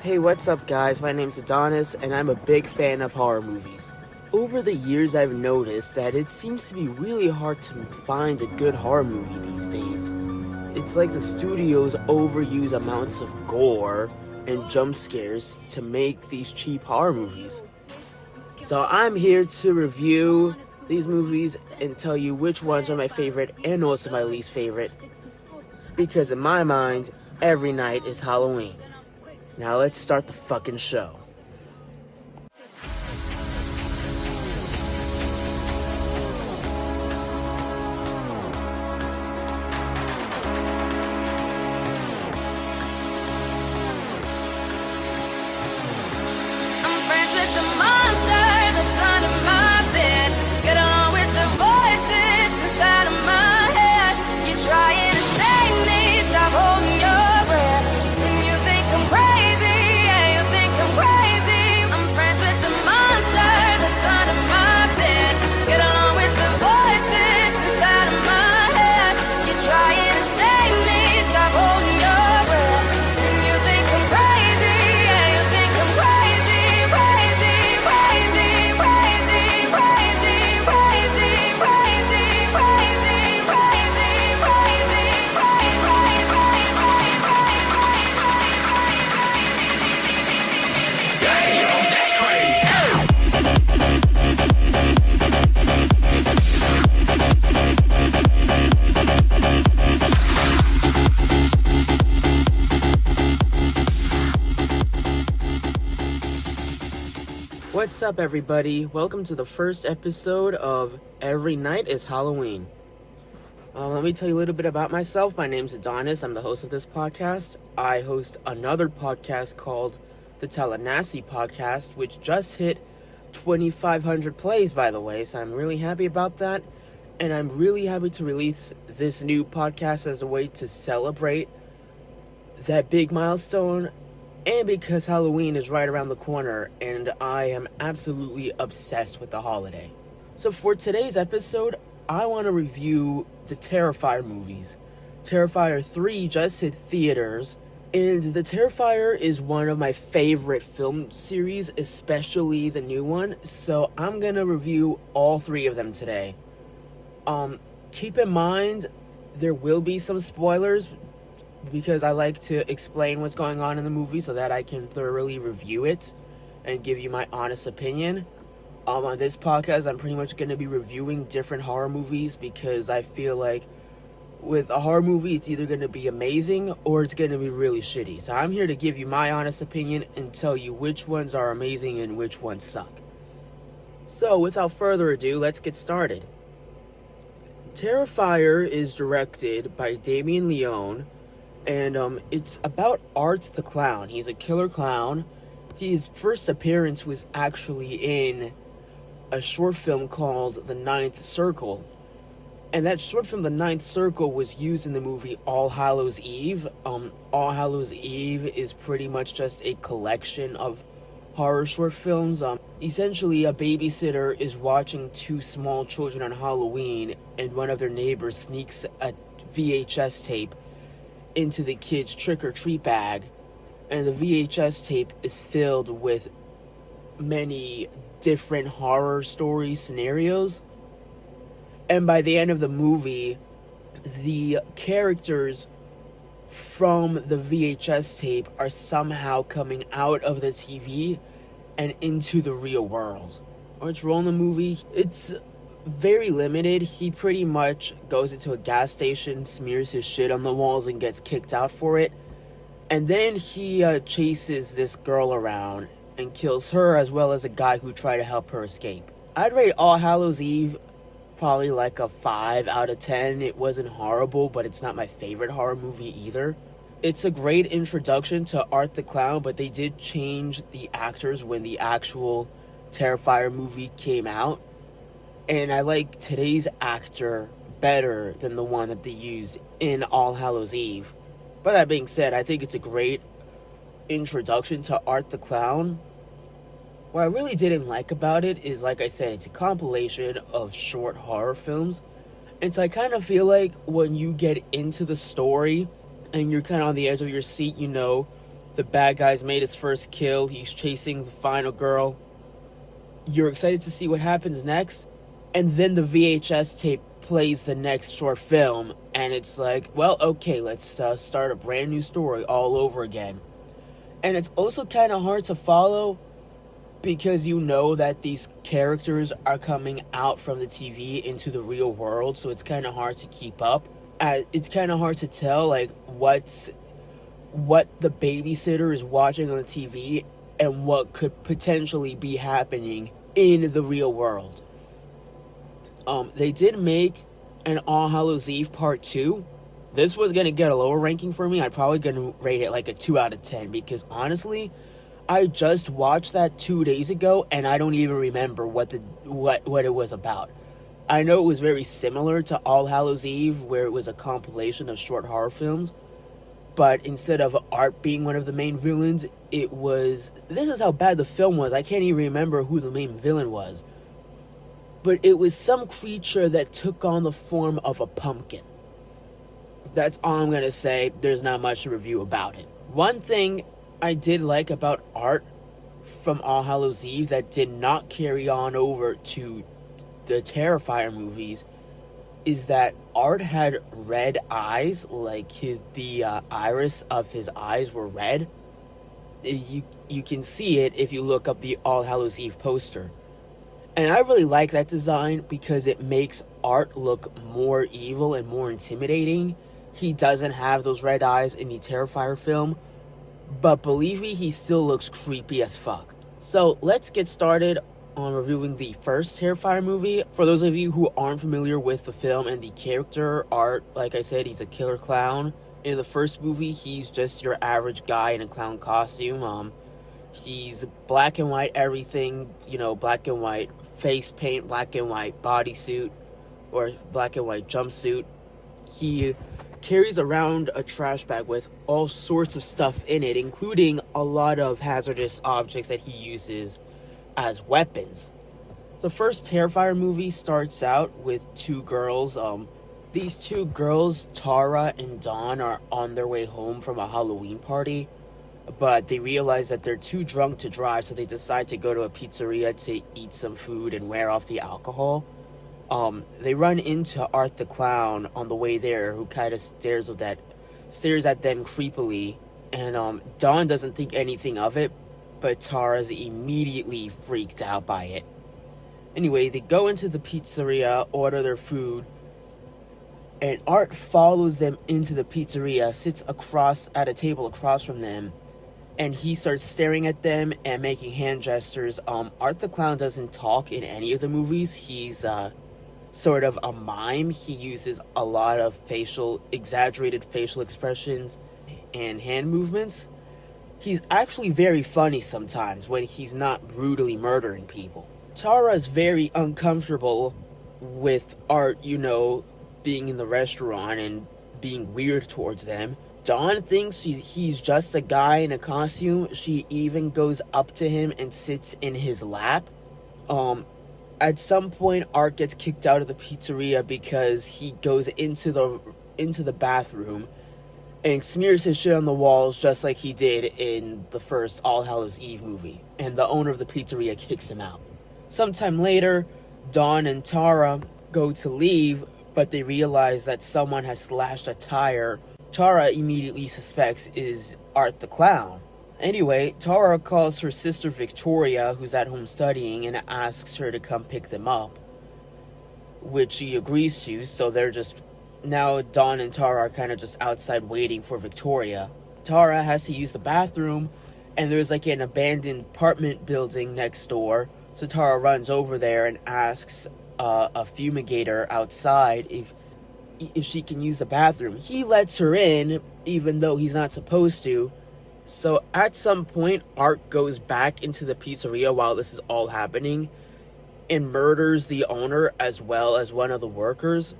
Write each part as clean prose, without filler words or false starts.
Hey, what's up, guys? My name's Adonis, and I'm a big fan of horror movies. Over the years, I've noticed that it seems to be really hard to find a good horror movie these days. It's like the studios overuse amounts of gore and jump scares to make these cheap horror movies. So I'm here to review these movies and tell you which ones are my favorite and also my least favorite. Because in my mind, every night is Halloween. Now let's start the fucking show. I'm friends with the monster that's under my bed. Get on with the voices inside of my head. You're trying to save me, stop holding your breath. And you think I'm crazy, yeah, you think I'm crazy. I'm friends with the monster that's under my bed. Get on with the voices inside of my head. You're trying to save me, stop holding your breath. And you think I'm crazy, yeah, you think I'm crazy, crazy, crazy, crazy, crazy, crazy, crazy, crazy, crazy, What's up, everybody? Welcome to the first episode of Every Night is Halloween. Let me tell you a little bit about myself. My name's Adonis. I'm the host of this podcast. I host another podcast called the Tallahassee Podcast, which just hit 2,500 plays, by the way, so I'm really happy about that. And I'm really happy to release this new podcast as a way to celebrate that big milestone, and because Halloween is right around the corner and I am absolutely obsessed with the holiday. So for today's episode, I want to review the Terrifier movies. Terrifier 3 just hit theaters, and the Terrifier is one of my favorite film series, especially the new one, so I'm gonna review all three of them today. Keep in mind, there will be some spoilers, because I like to explain what's going on in the movie so that I can thoroughly review it and give you my honest opinion. On this podcast, I'm pretty much going to be reviewing different horror movies because I feel like with a horror movie, it's either going to be amazing or it's going to be really shitty. So I'm here to give you my honest opinion and tell you which ones are amazing and which ones suck. So without further ado, let's get started. Terrifier is directed by Damien Leone, and it's about Art the Clown. He's a killer clown. His first appearance was actually in a short film called The Ninth Circle. And that short film, The Ninth Circle, was used in the movie All Hallows Eve. All Hallows Eve is pretty much just a collection of horror short films. Essentially, a babysitter is watching two small children on Halloween, and one of their neighbors sneaks a VHS tape into the kid's trick-or-treat bag, and the VHS tape is filled with many different horror story scenarios. And by the end of the movie, the characters from the VHS tape are somehow coming out of the TV and into the real world. Let's roll in the movie. It's very limited. He pretty much goes into a gas station, smears his shit on the walls, and gets kicked out for it. And then he chases this girl around and kills her, as well as a guy who tried to help her escape. I'd rate All Hallows Eve probably like a 5 out of 10. It wasn't horrible, but it's not my favorite horror movie either. It's a great introduction to Art the Clown, but they did change the actors when the actual Terrifier movie came out. And I like today's actor better than the one that they used in All Hallows Eve. But that being said, I think it's a great introduction to Art the Clown. What I really didn't like about it is, like I said, it's a compilation of short horror films. And so I kind of feel like when you get into the story and you're kind of on the edge of your seat, you know, The bad guy's made his first kill. He's chasing the final girl. You're excited to see what happens next. And then the VHS tape plays the next short film. And it's like, well, okay, let's start a brand new story all over again. And it's also kind of hard to follow because you know that these characters are coming out from the TV into the real world. So it's kind of hard to keep up. It's kind of hard to tell, like, what the babysitter is watching on the TV and what could potentially be happening in the real world. They did make an All Hallows Eve Part 2. This was going to get a lower ranking for me. I'm probably going to rate it like a 2 out of 10 because honestly, I just watched that 2 days ago and I don't even remember what it was about. I know it was very similar to All Hallows Eve, where it was a compilation of short horror films, but instead of Art being one of the main villains, it was... This is how bad the film was. I can't even remember who the main villain was. But it was some creature that took on the form of a pumpkin. That's all I'm going to say. There's not much to review about it. One thing I did like about Art from All Hallows Eve that did not carry on over to the Terrifier movies is that Art had red eyes, like the iris of his eyes were red. You can see it if you look up the All Hallows Eve poster. And I really like that design because it makes Art look more evil and more intimidating. He doesn't have those red eyes in the Terrifier film, but believe me, he still looks creepy as fuck. So let's get started on reviewing the first Terrifier movie. For those of you who aren't familiar with the film and the character, Art, like I said, he's a killer clown. In the first movie, he's just your average guy in a clown costume. He's black and white everything, black and white face paint, black and white bodysuit, or black and white jumpsuit. He carries around a trash bag with all sorts of stuff in it, including a lot of hazardous objects that he uses as weapons. The first Terrifier movie starts out with two girls. These two girls, Tara and Dawn, are on their way home from a Halloween party, but they realize that they're too drunk to drive, so they decide to go to a pizzeria to eat some food and wear off the alcohol. They run into Art the Clown on the way there, who kind of stares at them creepily, and Dawn doesn't think anything of it, but Tara's immediately freaked out by it. Anyway, they go into the pizzeria, order their food, and Art follows them into the pizzeria, sits at a table across from them, and he starts staring at them and making hand gestures. Art the Clown doesn't talk in any of the movies. He's sort of a mime. He uses a lot of exaggerated facial expressions and hand movements. He's actually very funny sometimes when he's not brutally murdering people. Tara's very uncomfortable with Art, being in the restaurant and being weird towards them. Dawn thinks he's just a guy in a costume. She even goes up to him and sits in his lap. At some point, Art gets kicked out of the pizzeria because he goes into the bathroom and smears his shit on the walls just like he did in the first All Hallows Eve movie. And the owner of the pizzeria kicks him out. Sometime later, Dawn and Tara go to leave, but they realize that someone has slashed a tire. Tara immediately suspects is Art the Clown. Anyway, Tara calls her sister Victoria, who's at home studying, and asks her to come pick them up, which she agrees to, so they're just... Now Dawn and Tara are kind of just outside waiting for Victoria. Tara has to use the bathroom, and there's like an abandoned apartment building next door, so Tara runs over there and asks a fumigator outside if she can use the bathroom. He lets her in, even though he's not supposed to. So at some point, Art goes back into the pizzeria while this is all happening and murders the owner as well as one of the workers.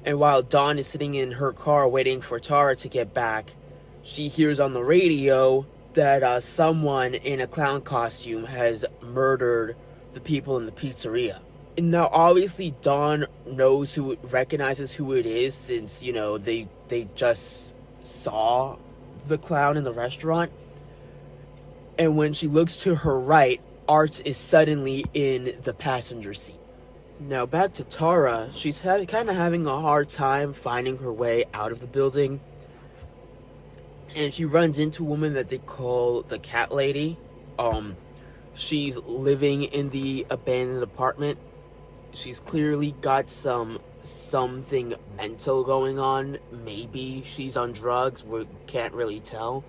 And while Dawn is sitting in her car waiting for Tara to get back, she hears on the radio that someone in a clown costume has murdered the people in the pizzeria. And now, obviously, Dawn recognizes who it is, since, they just saw the clown in the restaurant. And when she looks to her right, Art is suddenly in the passenger seat. Now back to Tara. She's kind of having a hard time finding her way out of the building. And she runs into a woman that they call the Cat Lady. She's living in the abandoned apartment. She's clearly got something mental going on. Maybe she's on drugs. We can't really tell.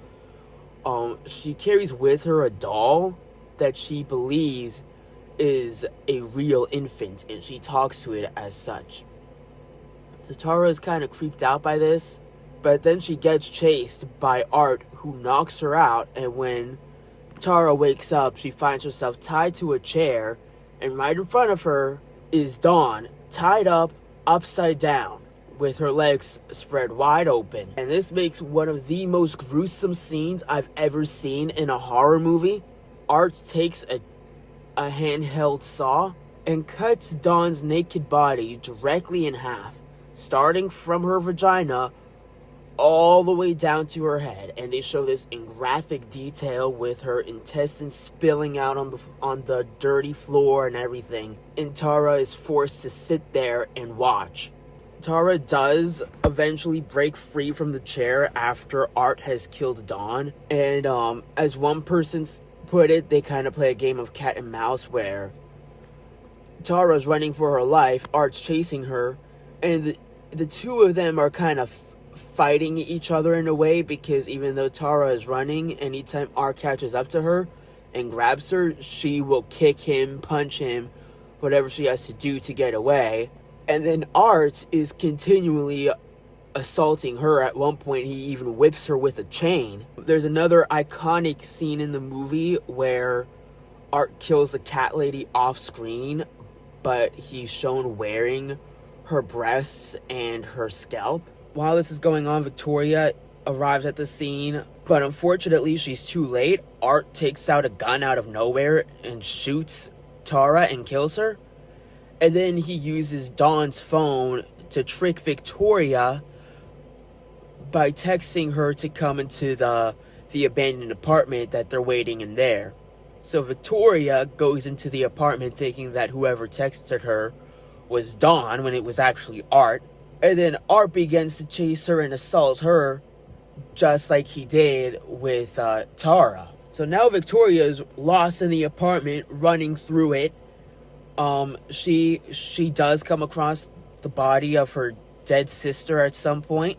She carries with her a doll that she believes is a real infant, and she talks to it as such. So Tara is kind of creeped out by this, but then she gets chased by Art, who knocks her out, and when Tara wakes up, she finds herself tied to a chair, and right in front of her is Dawn, tied up, upside down, with her legs spread wide open. And this makes one of the most gruesome scenes I've ever seen in a horror movie. Art takes a handheld saw and cuts Dawn's naked body directly in half, starting from her vagina all the way down to her head. And they show this in graphic detail with her intestines spilling out on the dirty floor and everything. And Tara is forced to sit there and watch. Tara does eventually break free from the chair after Art has killed Dawn. And as one person put it, they kind of play a game of cat and mouse where Tara's running for her life, Art's chasing her, and the two of them are kind of fighting each other in a way, because even though Tara is running, anytime Art catches up to her and grabs her, she will kick him, punch him, whatever she has to do to get away. And then Art is continually assaulting her. At one point, he even whips her with a chain. There's another iconic scene in the movie where Art kills the cat lady off screen, but he's shown wearing her breasts and her scalp. While this is going on, Victoria arrives at the scene, but unfortunately she's too late. Art takes out a gun out of nowhere and shoots Tara and kills her. And then he uses Dawn's phone to trick Victoria by texting her to come into the abandoned apartment that they're waiting in there. So Victoria goes into the apartment thinking that whoever texted her was Dawn when it was actually Art. And then Art begins to chase her and assault her just like he did with Tara. So now Victoria is lost in the apartment, running through it. She does come across the body of her dead sister at some point.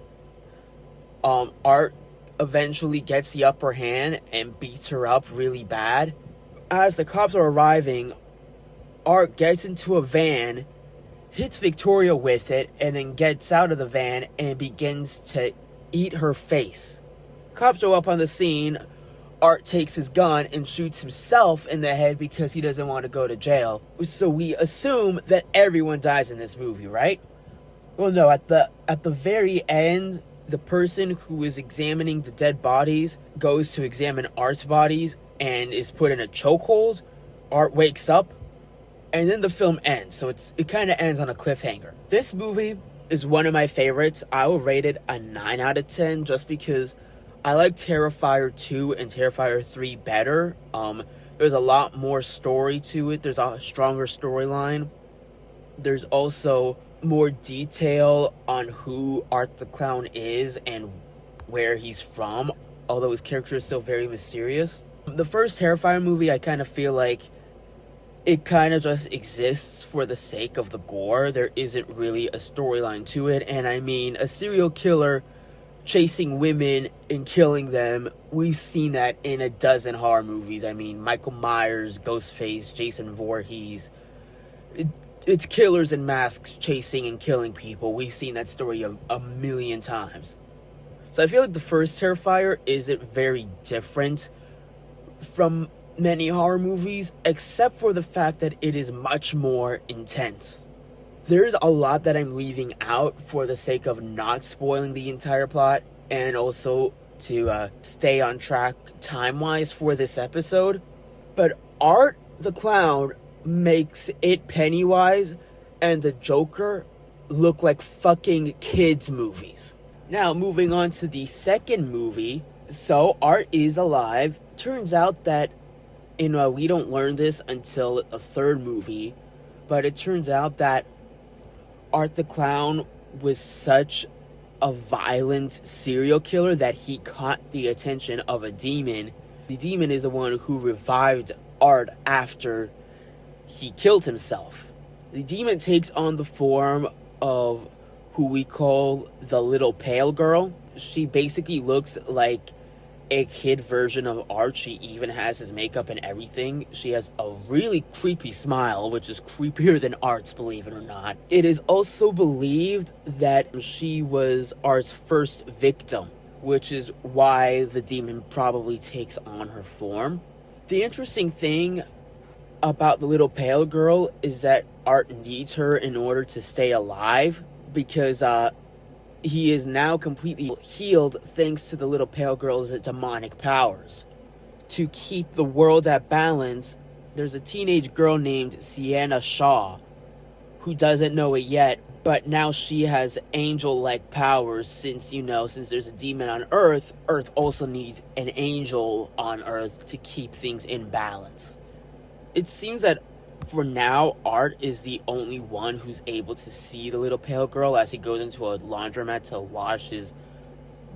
Art eventually gets the upper hand and beats her up really bad. As the cops are arriving, Art gets into a van, hits Victoria with it, and then gets out of the van and begins to eat her face. Cops show up on the scene. Art takes his gun and shoots himself in the head because he doesn't want to go to jail. So we assume that everyone dies in this movie, right? Well, no, at the very end, the person who is examining the dead bodies goes to examine Art's bodies and is put in a chokehold. Art wakes up, and then the film ends. So it kind of ends on a cliffhanger. This movie is one of my favorites. I will rate it a 9 out of 10 just because I like Terrifier 2 and Terrifier 3 better. There's a lot more story to it. There's a stronger storyline. There's also more detail on who Art the Clown is and where he's from, although his character is still very mysterious. The first Terrifier movie, I kind of feel like it kind of just exists for the sake of the gore. There isn't really a storyline to it, and I mean, a serial killer chasing women and killing them, we've seen that in a dozen horror movies. I mean, Michael Myers, Ghostface, Jason Voorhees. It's killers in masks chasing and killing people. We've seen that story a million times. So I feel like the first Terrifier isn't very different from many horror movies, except for the fact that it is much more intense. There's a lot that I'm leaving out for the sake of not spoiling the entire plot, and also to stay on track time-wise for this episode. But Art the Clown makes it Pennywise and the Joker look like fucking kids' movies. Now, moving on to the second movie, So Art is alive. Turns out that we don't learn this until a third movie, but it turns out that Art the Clown was such a violent serial killer that he caught the attention of a demon. The demon is the one who revived Art after he killed himself. The demon takes on the form of who we call the Little Pale Girl. She basically looks like a kid version of Art. She even has his makeup and everything. She has a really creepy smile, which is creepier than Art's, believe it or not. It is also believed that she was Art's first victim, which is why the demon probably takes on her form. The interesting thing about the Little Pale Girl is that Art needs her in order to stay alive, because he is now completely healed thanks to the Little Pale Girl's demonic powers. To keep the world at balance, there's a teenage girl named Sienna Shaw who doesn't know it yet, but now she has angel-like powers since there's a demon on Earth, Earth also needs an angel on Earth to keep things in balance. It seems that for now, Art is the only one who's able to see the Little Pale Girl as he goes into a laundromat to wash his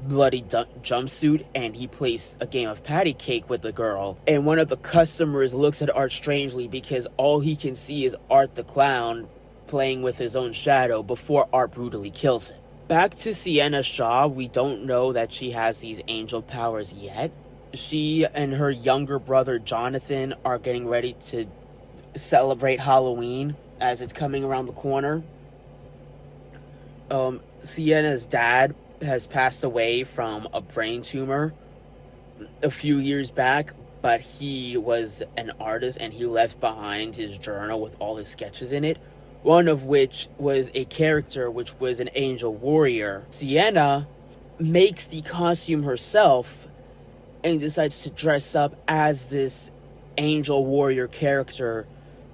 bloody jumpsuit, and he plays a game of patty cake with the girl. And one of the customers looks at Art strangely because all he can see is Art the Clown playing with his own shadow before Art brutally kills him. Back to Sienna Shaw, we don't know that she has these angel powers yet. She and her younger brother Jonathan are getting ready to celebrate Halloween as it's coming around the corner. Sienna's dad has passed away from a brain tumor a few years back, but he was an artist and he left behind his journal with all his sketches in it, one of which was a character which was an angel warrior. Sienna makes the costume herself and decides to dress up as this angel warrior character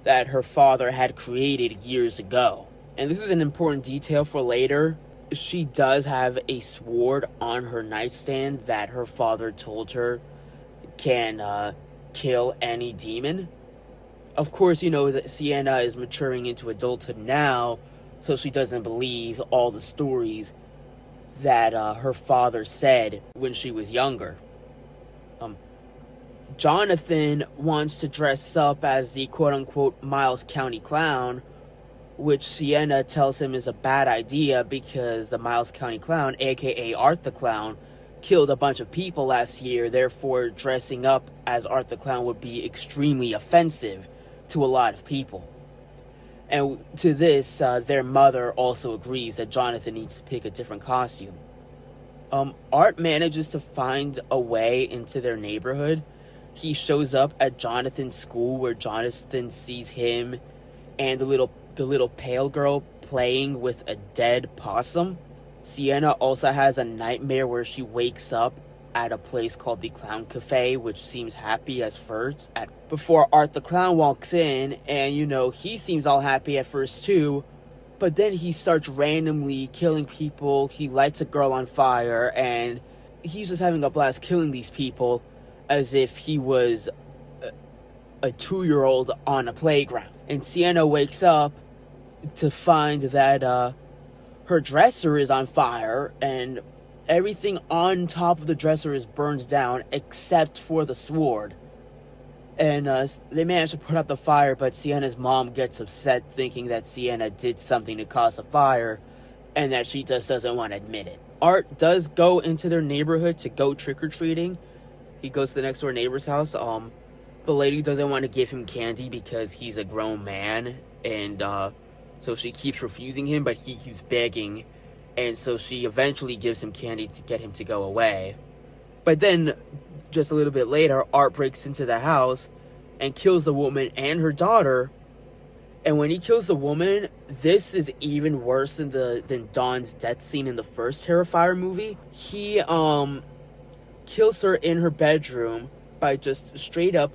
that her father had created years ago. And this is an important detail for later. She does have a sword on her nightstand that her father told her can kill any demon. Of course, that Sienna is maturing into adulthood now, so she doesn't believe all the stories that her father said when she was younger. Jonathan wants to dress up as the quote-unquote Miles County Clown, which Sienna tells him is a bad idea because the Miles County Clown, aka Art the Clown, killed a bunch of people last year. Therefore, dressing up as Art the Clown would be extremely offensive to a lot of people. And to this, their mother also agrees that Jonathan needs to pick a different costume. Art manages to find a way into their neighborhood. He shows up at Jonathan's school, where Jonathan sees him and the little pale girl playing with a dead possum. Sienna also has a nightmare where she wakes up at a place called the Clown Cafe, which seems happy as first. Before Art the Clown walks in, and he seems all happy at first too, but then he starts randomly killing people. He lights a girl on fire, and he's just having a blast killing these people as if he was a 2-year-old on a playground. And Sienna wakes up to find that her dresser is on fire, and everything on top of the dresser is burned down except for the sword. And they manage to put out the fire, but Sienna's mom gets upset, thinking that Sienna did something to cause the fire, and that she just doesn't want to admit it. Art does go into their neighborhood to go trick-or-treating. He goes to the next door neighbor's house. The lady doesn't want to give him candy because he's a grown man, and so she keeps refusing him, but he keeps begging, and so she eventually gives him candy to get him to go away. But then, just a little bit later, Art breaks into the house and kills the woman and her daughter. And when he kills the woman, this is even worse than Dawn's death scene in the first Terrifier movie. He kills her in her bedroom by just straight up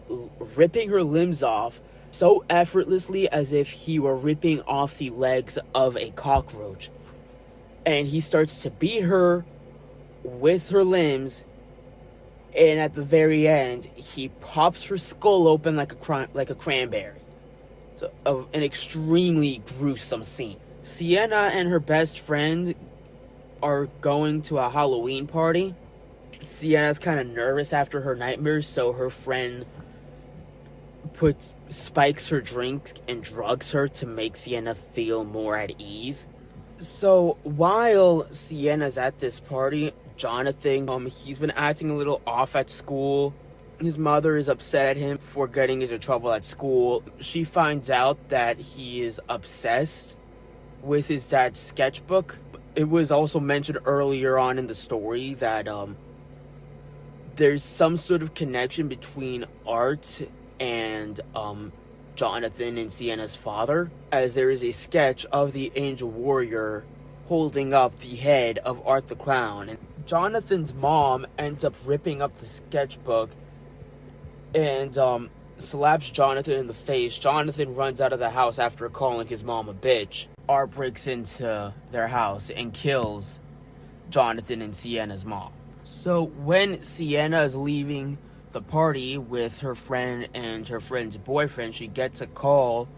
ripping her limbs off so effortlessly as if he were ripping off the legs of a cockroach. And he starts to beat her with her limbs And at the very end, he pops her skull open like a cranberry. So, an extremely gruesome scene. Sienna and her best friend are going to a Halloween party. Sienna's kind of nervous after her nightmares, so her friend spikes her drink and drugs her to make Sienna feel more at ease. So while Sienna's at this party, Jonathan, he's been acting a little off at school. His mother is upset at him for getting into trouble at school. She finds out that he is obsessed with his dad's sketchbook. It was also mentioned earlier on in the story that there's some sort of connection between Art and Jonathan and Sienna's father, as there is a sketch of the Angel Warrior holding up the head of Art the Clown. And Jonathan's mom ends up ripping up the sketchbook and slaps Jonathan in the face. Jonathan runs out of the house after calling his mom a bitch. Art breaks into their house and kills Jonathan and Sienna's mom. So when Sienna is leaving the party with her friend and her friend's boyfriend, she gets a call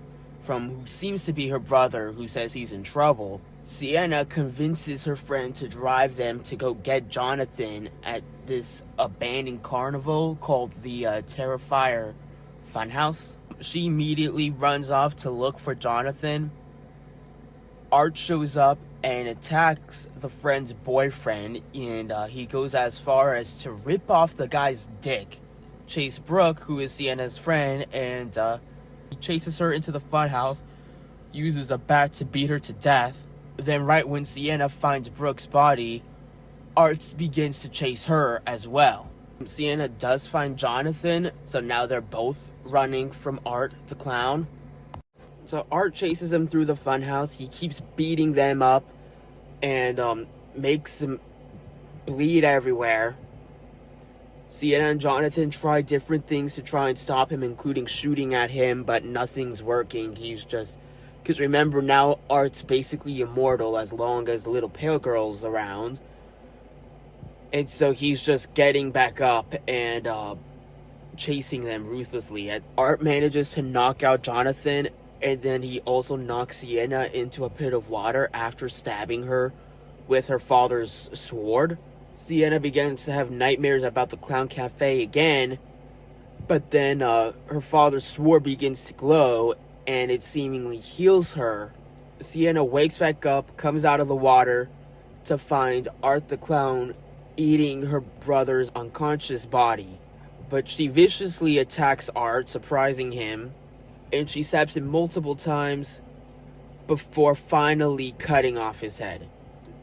from who seems to be her brother, who says he's in trouble. Sienna convinces her friend to drive them to go get Jonathan at this abandoned carnival called the Terrifier Funhouse. She immediately runs off to look for Jonathan. Art shows up and attacks the friend's boyfriend, and he goes as far as to rip off the guy's dick. Chase Brooke, who is Sienna's friend, and he chases her into the funhouse, uses a bat to beat her to death. Then right when Sienna finds Brooke's body, Art begins to chase her as well. Sienna does find Jonathan, so now they're both running from Art the Clown. So Art chases them through the funhouse. He keeps beating them up and makes them bleed everywhere. Sienna and Jonathan try different things to try and stop him, including shooting at him, but nothing's working. He's just... Because remember, now Art's basically immortal as long as the little pale girl's around. And so he's just getting back up and chasing them ruthlessly. Art manages to knock out Jonathan, and then he also knocks Sienna into a pit of water after stabbing her with her father's sword. Sienna begins to have nightmares about the Clown Cafe again, but then her father's sword begins to glow, and it seemingly heals her. Sienna wakes back up, comes out of the water to find Art the Clown eating her brother's unconscious body. But she viciously attacks Art, surprising him, and she stabs him multiple times before finally cutting off his head.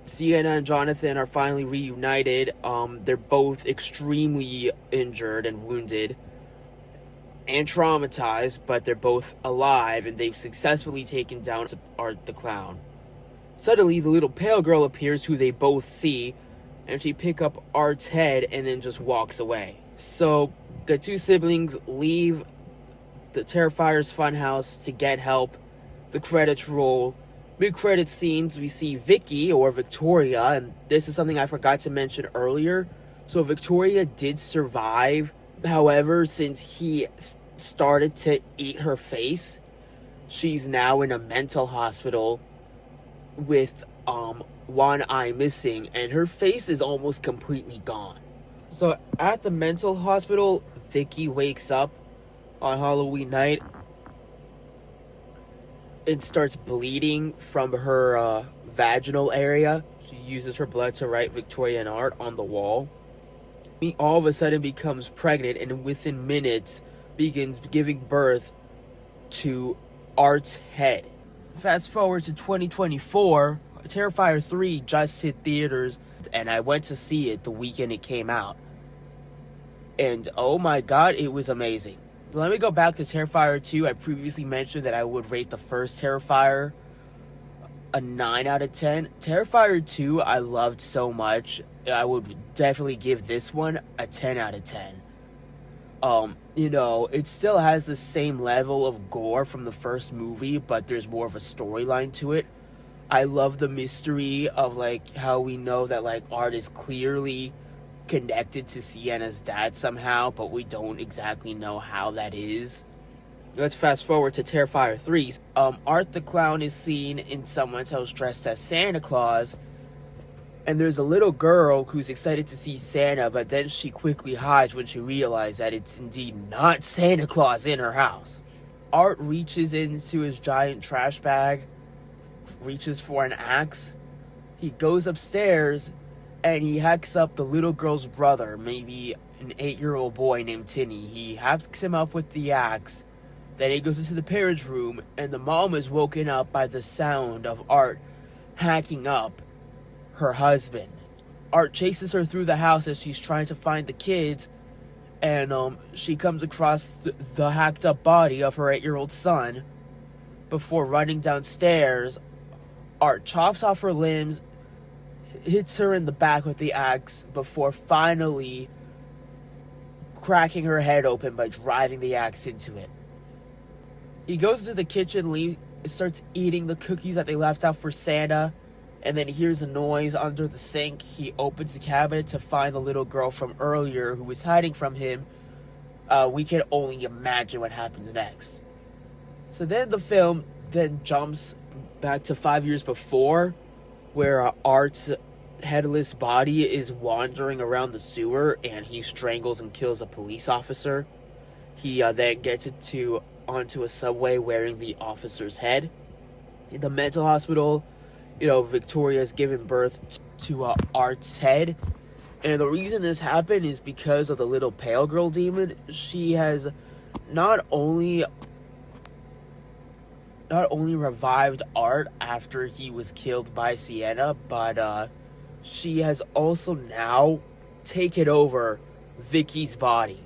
Sienna and Jonathan are finally reunited. They're both extremely injured and wounded and traumatized, but they're both alive, and they've successfully taken down Art the Clown. Suddenly, the little pale girl appears, who they both see, and she picks up Art's head and then just walks away. So the two siblings leave the Terrifier's funhouse to get help. The credits roll. Mid-credit scenes, we see Vicky, or Victoria, and this is something I forgot to mention earlier. So Victoria did survive. However, since he started to eat her face, she's now in a mental hospital with one eye missing, and her face is almost completely gone. So at the mental hospital, Vicky wakes up on Halloween night and starts bleeding from her vaginal area. She uses her blood to write Victoria and Art on the wall. He all of a sudden becomes pregnant, and within minutes begins giving birth to Art's head. Fast forward to 2024, Terrifier 3 just hit theaters, and I went to see it the weekend it came out. And oh my god, it was amazing. Let me go back to Terrifier 2. I previously mentioned that I would rate the first Terrifier a 9 out of 10. Terrifier 2 I loved so much, I would definitely give this one a 10 out of 10. You know, it still has the same level of gore from the first movie, but there's more of a storyline to it. I love the mystery of, like, how we know that, like, Art is clearly connected to Sienna's dad somehow, but we don't exactly know how that is. Let's fast forward to Terrifier 3. Art the Clown is seen in someone's house dressed as Santa Claus, and there's a little girl who's excited to see Santa, but then she quickly hides when she realizes that it's indeed not Santa Claus in her house. Art reaches into his giant trash bag, reaches for an axe. He goes upstairs, and he hacks up the little girl's brother, maybe an 8-year-old boy named Tinny. He hacks him up with the axe. Then he goes into the parents' room, and the mom is woken up by the sound of Art hacking up her husband. Art chases her through the house as she's trying to find the kids, and she comes across the hacked up body of her 8-year-old son. Before running downstairs, Art chops off her limbs, hits her in the back with the axe, before finally cracking her head open by driving the axe into it. He goes to the kitchen, starts eating the cookies that they left out for Santa, and then hears a noise under the sink. He opens the cabinet to find the little girl from earlier who was hiding from him. We can only imagine what happens next. So then the film then jumps back to 5 years before, where Art's headless body is wandering around the sewer, and he strangles and kills a police officer. He then gets onto a subway wearing the officer's head. In the mental hospital, Victoria's given birth to Art's head. And the reason this happened is because of the little pale girl demon. She has not only revived Art after he was killed by Sienna, but she has also now taken over Vicky's body.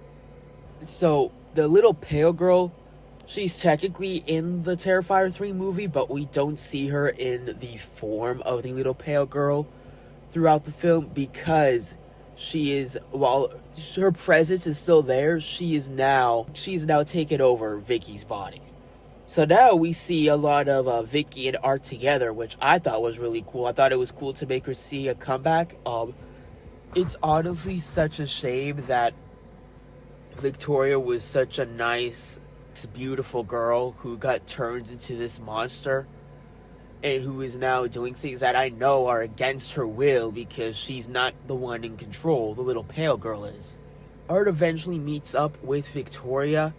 So the little pale girl, she's technically in the Terrifier 3 movie, but we don't see her in the form of the little pale girl throughout the film, because while her presence is still there, she's now taken over Vicky's body. So now we see a lot of Vicky and Art together, which I thought was really cool. I thought it was cool to make her see a comeback. It's honestly such a shame that Victoria was such a nice, beautiful girl who got turned into this monster, and who is now doing things that I know are against her will, because she's not the one in control. The little pale girl is. Art eventually meets up with Victoria,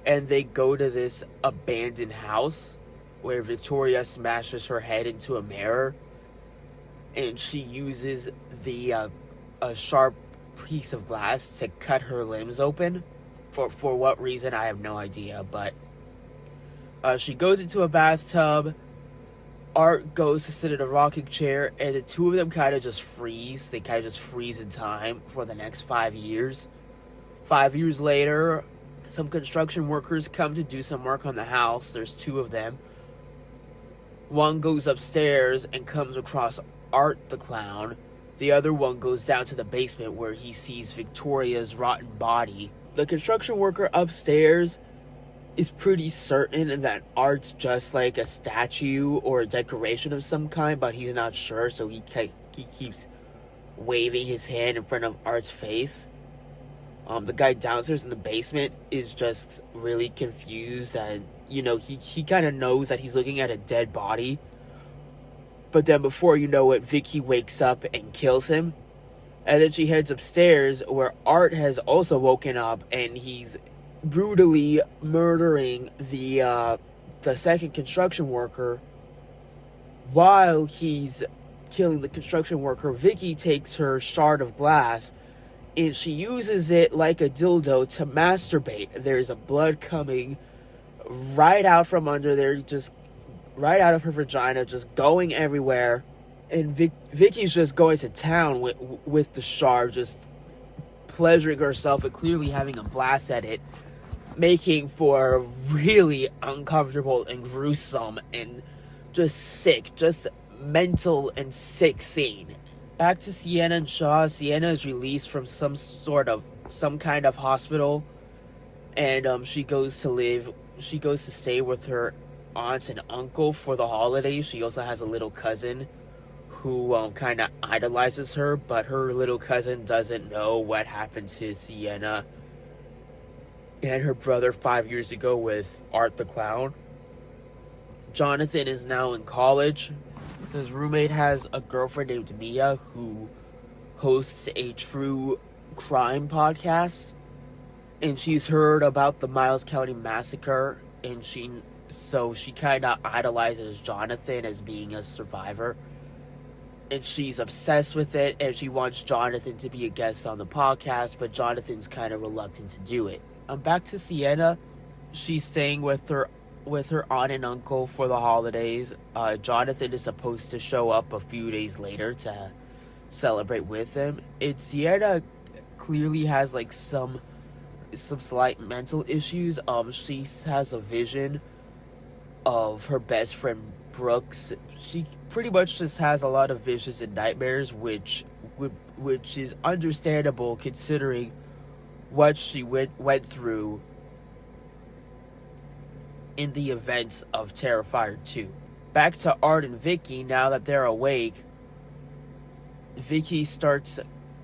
and they go to this abandoned house where Victoria smashes her head into a mirror, and she uses a sharp piece of glass to cut her limbs open. For what reason, I have no idea, but she goes into a bathtub. Art goes to sit in a rocking chair, and the two of them kind of just freeze. They kind of just freeze in time for the next 5 years. 5 years later, some construction workers come to do some work on the house. There's two of them. One goes upstairs and comes across Art the Clown. The other one goes down to the basement where he sees Victoria's rotten body. The construction worker upstairs is pretty certain that Art's just like a statue or a decoration of some kind, but he's not sure, so he keeps waving his hand in front of Art's face. The guy downstairs in the basement is just really confused, and he kind of knows that he's looking at a dead body. But then before you know it, Vicky wakes up and kills him. And then she heads upstairs, where Art has also woken up, and he's brutally murdering the second construction worker. While he's killing the construction worker, Vicky takes her shard of glass, and she uses it like a dildo to masturbate. There's a blood coming right out from under there, just right out of her vagina, just going everywhere. And Vicky's just going to town with the shard, just pleasuring herself and clearly having a blast at it, making for a really uncomfortable and gruesome and just sick, just mental and sick scene. Back to Sienna and Shaw. Sienna is released from some kind of hospital, and she goes to stay with her aunts and uncle for the holidays. She also has a little cousin who kind of idolizes her, but her little cousin doesn't know what happened to Sienna and her brother 5 years ago with Art the Clown. Jonathan is now in college. His roommate has a girlfriend named Mia who hosts a true crime podcast, and she's heard about the Miles County massacre, and she kind of idolizes Jonathan as being a survivor, and she's obsessed with it, and she wants Jonathan to be a guest on the podcast, but Jonathan's kind of reluctant to do it. Back to Sienna. She's staying with her aunt and uncle for the holidays. Jonathan is supposed to show up a few days later to celebrate with them. And Sienna clearly has like some slight mental issues. She has a vision of her best friend Brooks. She pretty much just has a lot of visions and nightmares, which is understandable considering what she went through in the events of Terrifier 2. Back to Art and Vicky. Now that they're awake, Vicky starts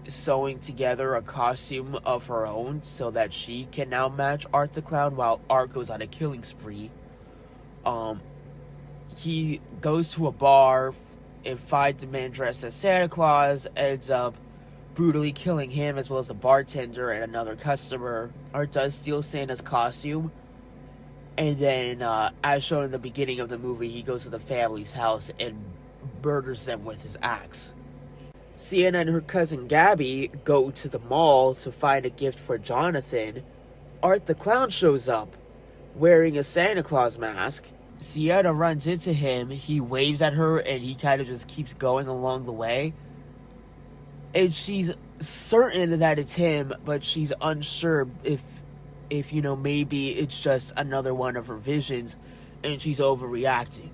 sewing together a costume of her own so that she can now match Art the Clown, while Art goes on a killing spree. He goes to a bar and finds a man dressed as Santa Claus, ends up brutally killing him as well as the bartender and another customer. Art does steal Santa's costume, and then, as shown in the beginning of the movie, he goes to the family's house and murders them with his axe. Sienna and her cousin Gabby go to the mall to find a gift for Jonathan. Art the Clown shows up, wearing a Santa Claus mask. Sienna runs into him, he waves at her, and he kind of just keeps going along the way. And she's certain that it's him, but she's unsure if maybe it's just another one of her visions, and she's overreacting.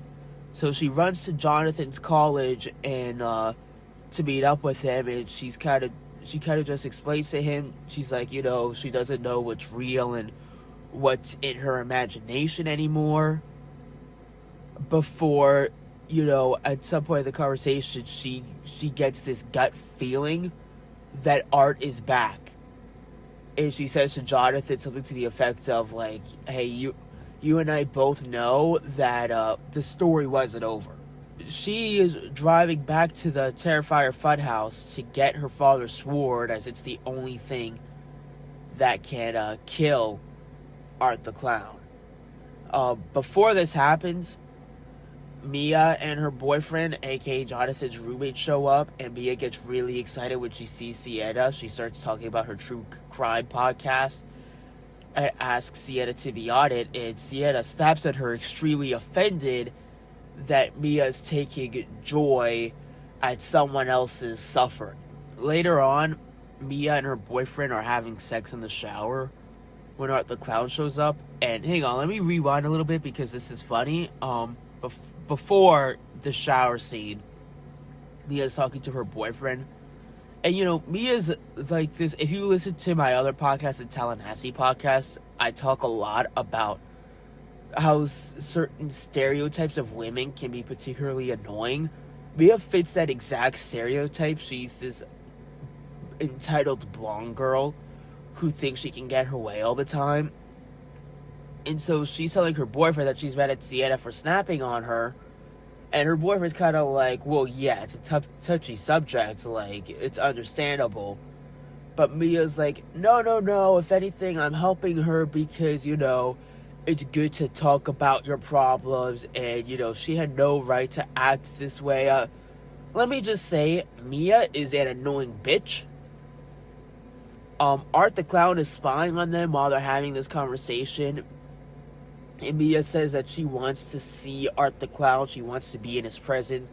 So she runs to Jonathan's college and to meet up with him, and she kind of just explains to him, she's like, she doesn't know what's real and what's in her imagination anymore. Before, at some point in the conversation, she gets this gut feeling that Art is back. And she says to Jonathan something to the effect of, like, hey, you and I both know that the story wasn't over. She is driving back to the Terrifier funhouse to get her father's sword, as it's the only thing that can kill Art the Clown. Before this happens, Mia and her boyfriend, aka Jonathan's roommate, show up, and Mia gets really excited when she sees Sienna. She starts talking about her true crime podcast and asks Sienna to be on it, and Sienna snaps at her, extremely offended that Mia's taking joy at someone else's suffering. Later on, Mia and her boyfriend are having sex in the shower when Art the Clown shows up. And hang on, let me rewind a little bit because this is funny. Before the shower scene, Mia's talking to her boyfriend. And, Mia's like this. If you listen to my other podcast, the Tallahassee podcast, I talk a lot about how certain stereotypes of women can be particularly annoying. Mia fits that exact stereotype. She's this entitled blonde girl who thinks she can get her way all the time. And so she's telling her boyfriend that she's mad at Sienna for snapping on her. And her boyfriend's kind of like, well, yeah, it's a touchy subject. Like, it's understandable. But Mia's like, no. If anything, I'm helping her because, it's good to talk about your problems. And, she had no right to act this way. Let me just say, Mia is an annoying bitch. Art the Clown is spying on them while they're having this conversation. And Mia says that she wants to see Art the Clown. She wants to be in his presence.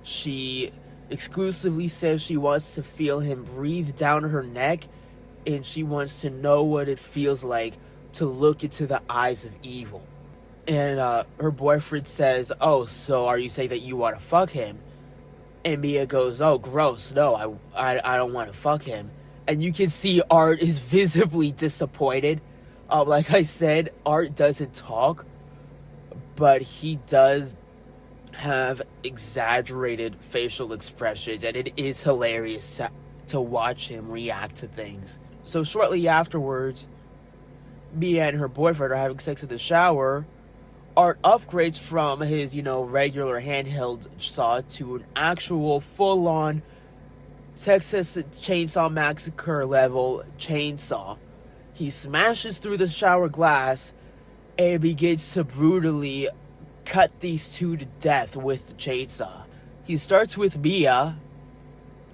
She exclusively says she wants to feel him breathe down her neck. And she wants to know what it feels like to look into the eyes of evil. And her boyfriend says, oh, so are you saying that you want to fuck him? And Mia goes, oh, gross. No, I don't want to fuck him. And you can see Art is visibly disappointed. Like I said, Art doesn't talk, but he does have exaggerated facial expressions, and it is hilarious to watch him react to things. So shortly afterwards, Mia and her boyfriend are having sex in the shower. Art upgrades from his, regular handheld saw to an actual full-on Texas Chainsaw Massacre level chainsaw. He smashes through the shower glass and begins to brutally cut these two to death with the chainsaw. He starts with Mia,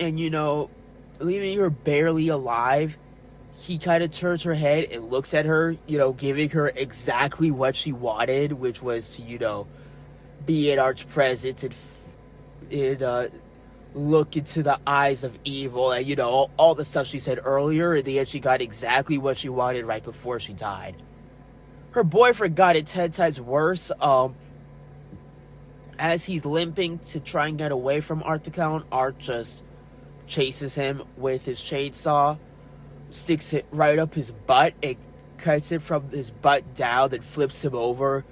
and leaving her barely alive. He kind of turns her head and looks at her, giving her exactly what she wanted, which was to, be in Art's presence and look into the eyes of evil, and, all the stuff she said earlier. In the end, she got exactly what she wanted right before she died. Her boyfriend got it 10 times worse. As he's limping to try and get away from Art the Clown, Art just chases him with his chainsaw, sticks it right up his butt, and cuts it from his butt down, then flips him over.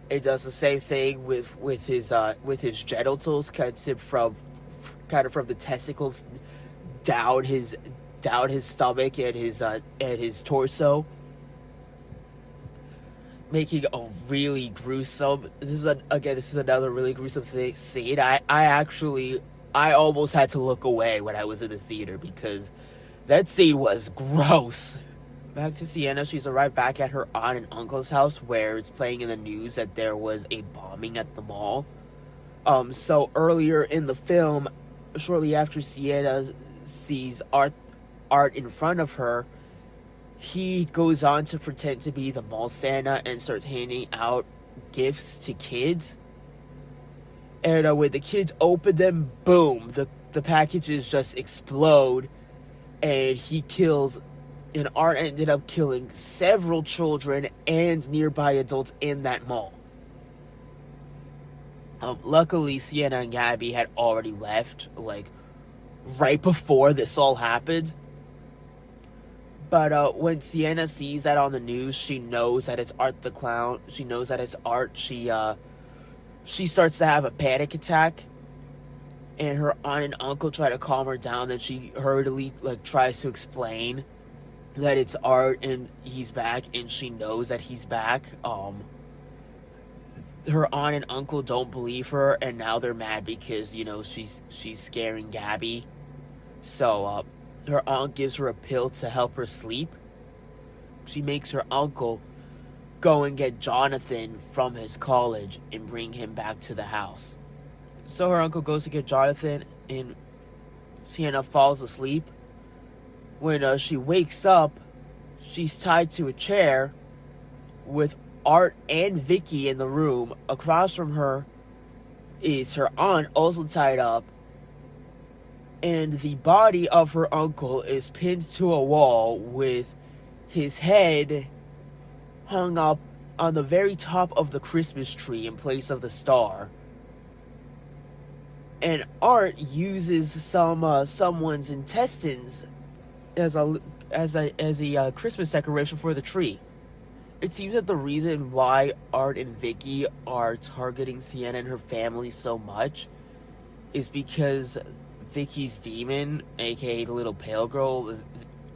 It does the same thing with his genitals, cuts him from the testicles down his stomach and his torso, making a really gruesome. This is another really gruesome scene. I almost had to look away when I was in the theater because that scene was gross. Back to Sienna, she's arrived back at her aunt and uncle's house, where it's playing in the news that there was a bombing at the mall. So earlier in the film, shortly after Sienna sees Art in front of her, he goes on to pretend to be the mall Santa and starts handing out gifts to kids. And when the kids open them, boom, the packages just explode, and he kills. And Art ended up killing several children and nearby adults in that mall. Luckily, Sienna and Gabby had already left, right before this all happened. But when Sienna sees that on the news, she knows that it's Art the Clown. She knows that it's Art. She starts to have a panic attack. And her aunt and uncle try to calm her down. Then she hurriedly, tries to explain that it's Art and he's back, and she knows that he's back. Her aunt and uncle don't believe her, and now they're mad because, she's scaring Gabby. So, her aunt gives her a pill to help her sleep. She makes her uncle go and get Jonathan from his college and bring him back to the house. So her uncle goes to get Jonathan, and Sienna falls asleep. When she wakes up, she's tied to a chair with Art and Vicky in the room. Across from her is her aunt, also tied up. And the body of her uncle is pinned to a wall with his head hung up on the very top of the Christmas tree in place of the star. And Art uses someone's intestines as a Christmas decoration for the tree. It seems that the reason why Art and Vicky are targeting Sienna and her family so much is because Vicky's demon, aka the little pale girl,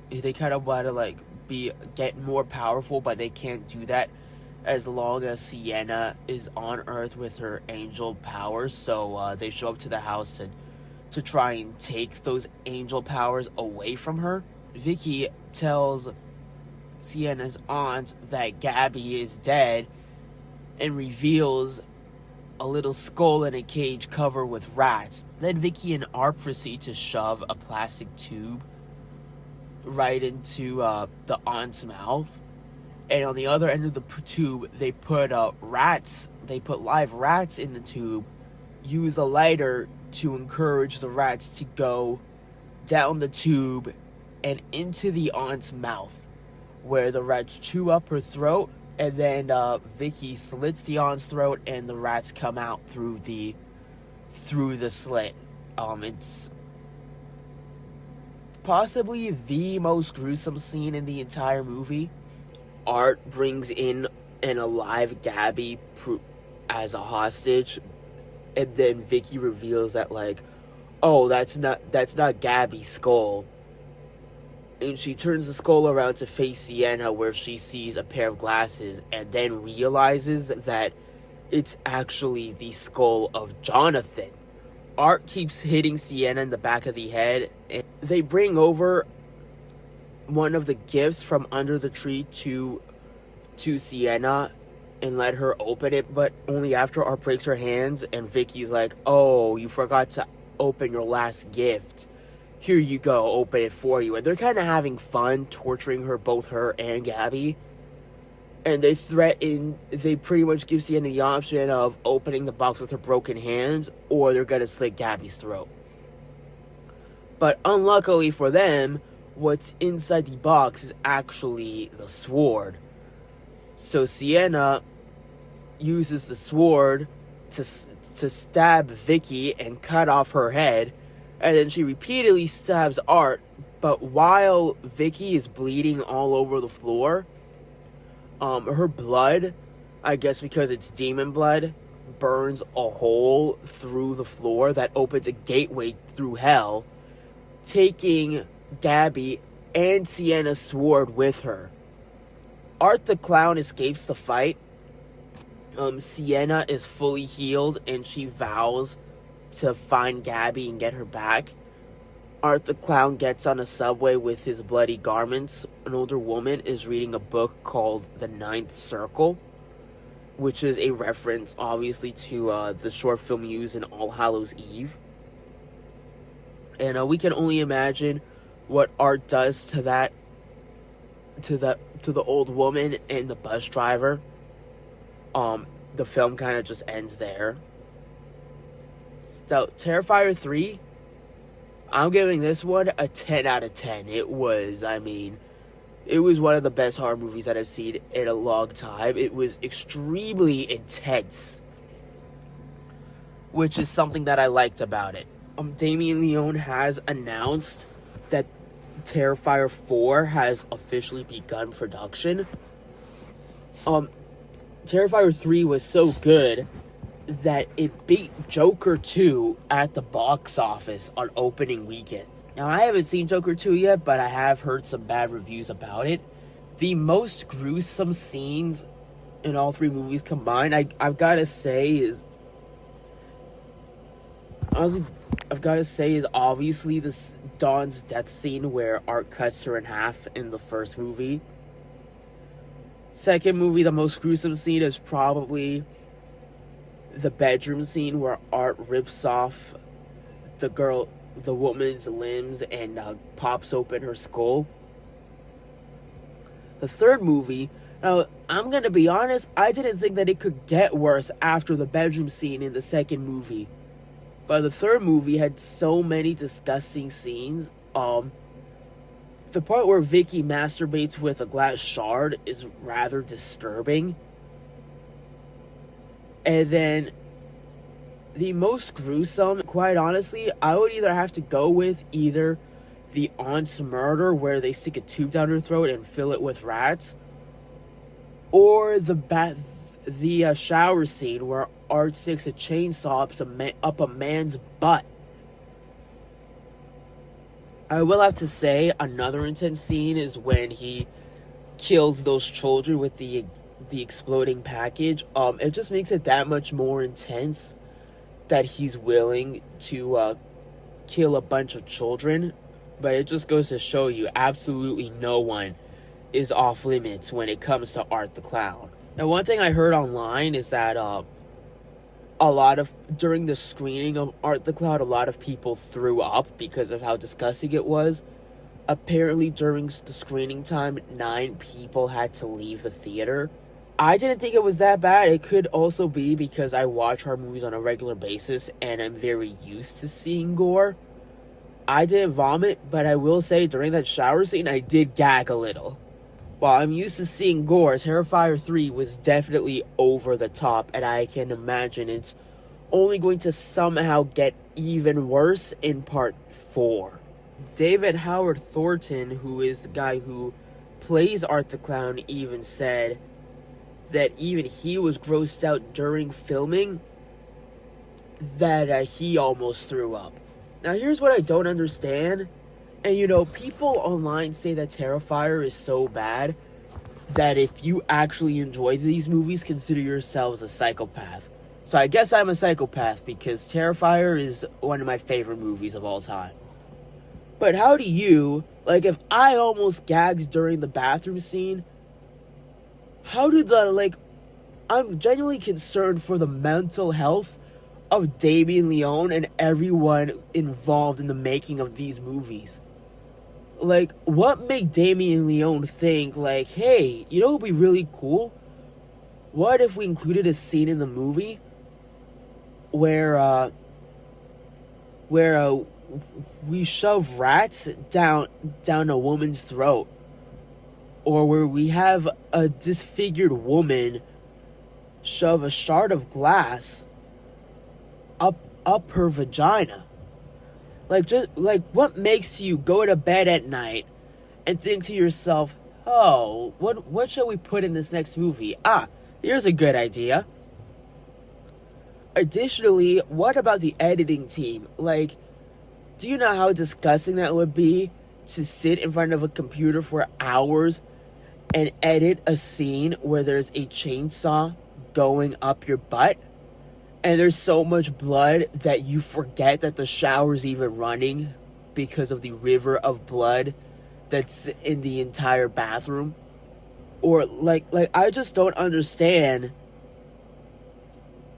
they kind of want to get more powerful, but they can't do that as long as Sienna is on Earth with her angel powers. So they show up to the house to try and take those angel powers away from her. Vicky tells Sienna's aunt that Gabby is dead and reveals a little skull in a cage covered with rats. Then Vicky and Art proceed to shove a plastic tube right into the aunt's mouth. And on the other end of the tube, they put rats. They put live rats in the tube. Use a lighter to encourage the rats to go down the tube and into the aunt's mouth, where the rats chew up her throat. And then Vicky slits the aunt's throat, and the rats come out through the slit. It's possibly the most gruesome scene in the entire movie. Art brings in an alive Gabby as a hostage, and then Vicky reveals that, like, oh, that's not Gabby's skull. And she turns the skull around to face Sienna, where she sees a pair of glasses, and then realizes that it's actually the skull of Jonathan. Art keeps hitting Sienna in the back of the head, and they bring over one of the gifts from under the tree to Sienna and let her open it, but only after Art breaks her hands, and Vicky's like, oh, you forgot to open your last gift. Here you go, open it for you. And they're kind of having fun torturing her, both her and Gabby. And they pretty much give Sienna the option of opening the box with her broken hands, or they're gonna slit Gabby's throat. But unluckily for them, what's inside the box is actually the sword. So Sienna uses the sword to stab Vicky and cut off her head, and then she repeatedly stabs Art, but while Vicky is bleeding all over the floor, her blood, I guess because it's demon blood, burns a hole through the floor that opens a gateway through hell, taking Gabby and Sienna's sword with her. Art the Clown escapes the fight. Sienna is fully healed, and she vows to find Gabby and get her back. Art the Clown gets on a subway with his bloody garments. An older woman is reading a book called The Ninth Circle, which is a reference, obviously, to the short film used in All Hallows Eve. And we can only imagine what Art does to the old woman and the bus driver. The film kind of just ends there. So, Terrifier 3, I'm giving this one a 10 out of 10. It was one of the best horror movies that I've seen in a long time. It was extremely intense, which is something that I liked about it. Damien Leone has announced that Terrifier 4 has officially begun production. Terrifier 3 was so good that it beat Joker 2 at the box office on opening weekend. Now, I haven't seen Joker 2 yet, but I have heard some bad reviews about it. The most gruesome scenes in all three movies combined, I've got to say is obviously this Dawn's death scene where Art cuts her in half in the first movie. Second movie, the most gruesome scene is probably the bedroom scene where Art rips off the woman's limbs and pops open her skull. The third movie, now I'm gonna be honest, I didn't think that it could get worse after the bedroom scene in the second movie. But the third movie had so many disgusting scenes. The part where Vicky masturbates with a glass shard is rather disturbing. And then the most gruesome, quite honestly, I would either have to go with either the aunt's murder, where they stick a tube down her throat and fill it with rats, or the shower scene where Art sticks a chainsaw up a man's butt. I will have to say another intense scene is when he killed those children with the exploding package. It just makes it that much more intense that he's willing to kill a bunch of children. But it just goes to show you, absolutely no one is off limits when it comes to Art the Clown. Now, one thing I heard online is that during the screening of Art the Clown, a lot of people threw up because of how disgusting it was. Apparently, during the screening time, 9 people had to leave the theater. I didn't think it was that bad. It could also be because I watch horror movies on a regular basis and I'm very used to seeing gore. I didn't vomit, but I will say during that shower scene, I did gag a little. While I'm used to seeing gore, Terrifier 3 was definitely over the top, and I can imagine it's only going to somehow get even worse in part 4. David Howard Thornton, who is the guy who plays Art the Clown, even said that even he was grossed out during filming, that he almost threw up. Now, here's what I don't understand. And, people online say that Terrifier is so bad that if you actually enjoy these movies, consider yourselves a psychopath. So I guess I'm a psychopath because Terrifier is one of my favorite movies of all time. But how do you, if I almost gagged during the bathroom scene, how did I'm genuinely concerned for the mental health of Damien Leone and everyone involved in the making of these movies. What made Damien Leone think, hey, it would be really cool? What if we included a scene in the movie where we shove rats down a woman's throat? Or where we have a disfigured woman shove a shard of glass up her vagina? What makes you go to bed at night and think to yourself, oh, what shall we put in this next movie? Here's a good idea. Additionally, what about the editing team? Do you know how disgusting that would be to sit in front of a computer for hours and edit a scene where there's a chainsaw going up your butt and there's so much blood that you forget that the shower's even running because of the river of blood that's in the entire bathroom? Or I just don't understand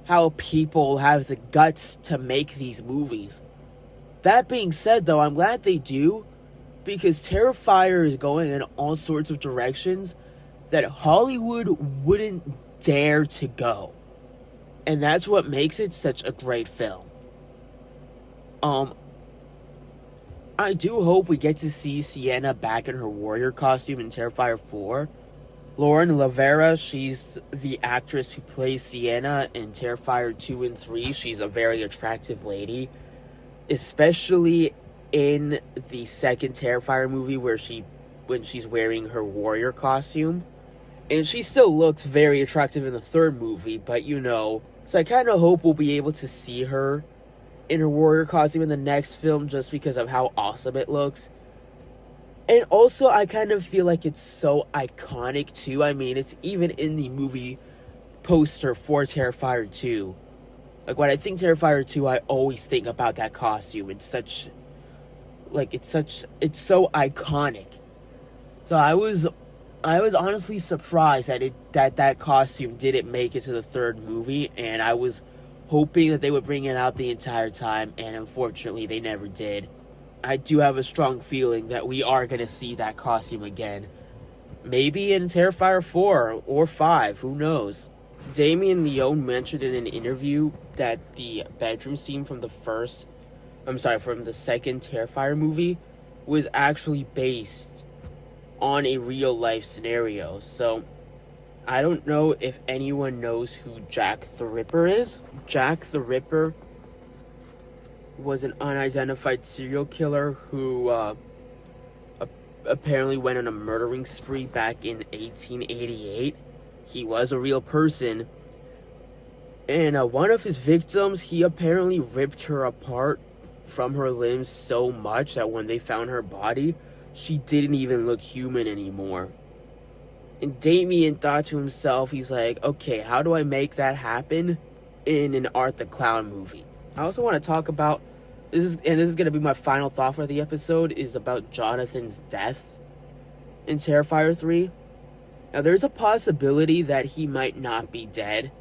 how people have the guts to make these movies. That being said, though, I'm glad they do, because Terrifier is going in all sorts of directions that Hollywood wouldn't dare to go. And that's what makes it such a great film. I do hope we get to see Sienna back in her warrior costume in Terrifier 4. Lauren Lavera, she's the actress who plays Sienna in Terrifier 2 and 3. She's a very attractive lady, especially in the second Terrifier movie when she's wearing her warrior costume. And she still looks very attractive in the third movie, but so I kind of hope we'll be able to see her in her warrior costume in the next film just because of how awesome it looks. And also, I kind of feel like it's so iconic too. I mean, it's even in the movie poster for Terrifier 2. When I think Terrifier 2, I always think about that costume. It's so iconic. So I was honestly surprised that costume didn't make it to the third movie, and I was hoping that they would bring it out the entire time, and unfortunately they never did. I do have a strong feeling that we are going to see that costume again. Maybe in Terrifier 4 or 5, who knows? Damien Leone mentioned in an interview that the bedroom scene from the second Terrifier movie was actually based on a real life scenario. So I don't know if anyone knows who Jack the Ripper is. Jack the Ripper was an unidentified serial killer who apparently went on a murdering spree back in 1888. He was a real person. And one of his victims, he apparently ripped her apart from her limbs so much that when they found her body, she didn't even look human anymore. And Damien thought to himself, he's like, okay, how do I make that happen in an Art the Clown movie? I also want to talk about, this is going to be my final thought for the episode, is about Jonathan's death in Terrifier 3. Now, there's a possibility that he might not be dead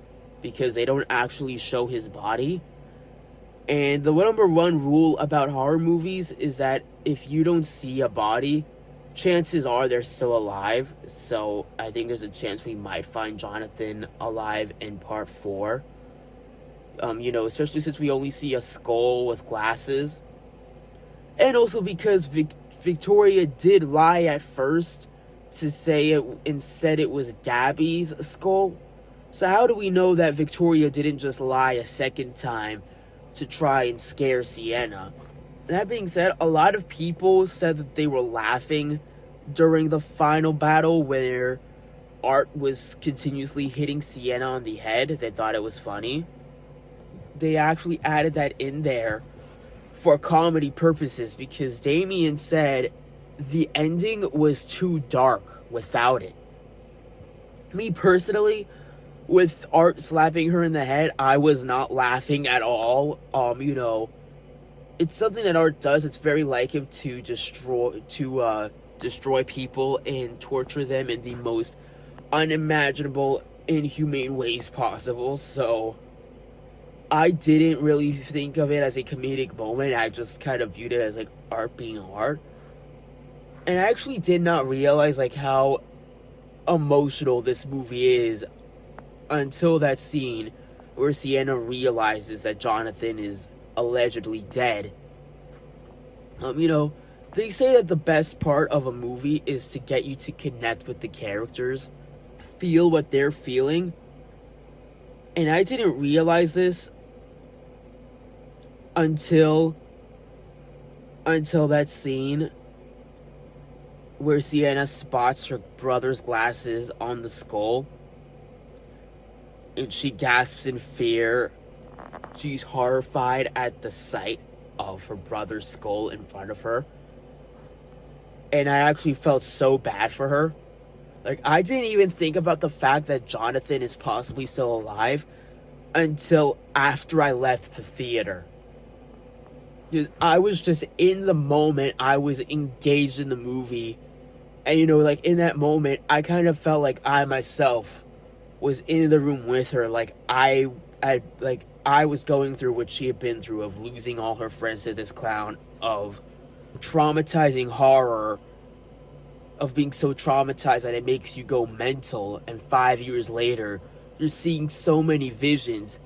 because they don't actually show his body. And the number one rule about horror movies is that if you don't see a body, chances are they're still alive. So I think there's a chance we might find Jonathan alive in part 4. Especially since we only see a skull with glasses. And also because Victoria did lie at first to say it and said it was Gabby's skull. So how do we know that Victoria didn't just lie a second time to try and scare Sienna? That being said, a lot of people said that they were laughing during the final battle where Art was continuously hitting Sienna on the head. They thought it was funny. they actually added that in there for comedy purposes, because Damien said the ending was too dark without it. Me personally, with Art slapping her in the head, I was not laughing at all. It's something that Art does. It's very like him to destroy people and torture them in the most unimaginable, inhumane ways possible. So I didn't really think of it as a comedic moment. I just kind of viewed it as like Art being Art. And I actually did not realize like how emotional this movie is until that scene where Sienna realizes that Jonathan is allegedly dead. They say that the best part of a movie is to get you to connect with the characters, feel what they're feeling. And I didn't realize this until that scene where Sienna spots her brother's glasses on the skull. And she gasps in fear. She's horrified at the sight of her brother's skull in front of her. And I actually felt so bad for her. Like, I didn't even think about the fact that Jonathan is possibly still alive until after I left the theater. Because I was just in the moment, I was engaged in the movie. And, in that moment, I kind of felt like I myself was in the room with her. Like, I was going through what she had been through, of losing all her friends to this clown, of traumatizing horror, of being so traumatized that it makes you go mental, and 5 years later, you're seeing so many visions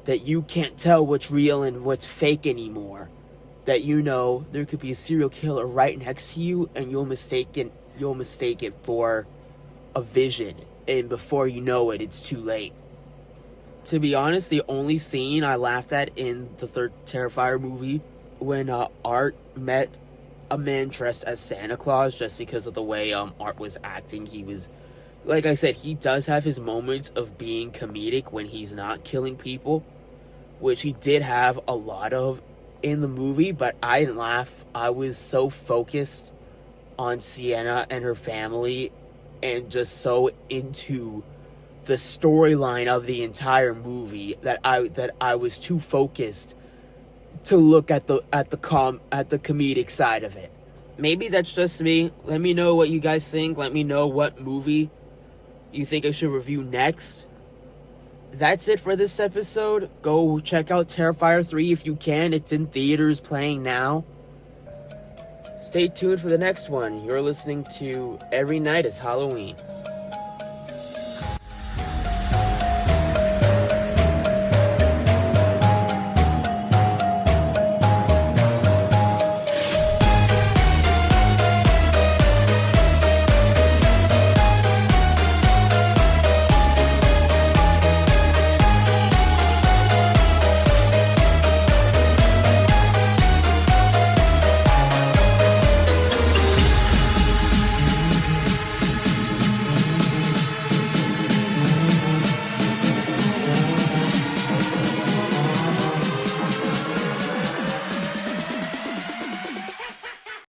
that you can't tell what's real and what's fake anymore. That there could be a serial killer right next to you, and you'll mistake it for a vision, and before you know it, it's too late. To be honest, the only scene I laughed at in the third Terrifier movie, when Art met a man dressed as Santa Claus, just because of the way Art was acting. He was, like I said, he does have his moments of being comedic when he's not killing people, which he did have a lot of in the movie, but I didn't laugh. I was so focused on Sienna and her family, and just so into the storyline of the entire movie that I was too focused to look at the comedic side of it. Maybe that's just me. Let me know what you guys think. Let me know what movie you think I should review next. That's it for this episode. Go check out Terrifier 3 if you can. It's in theaters playing now. Stay tuned for the next one. You're listening to Every Night is Halloween.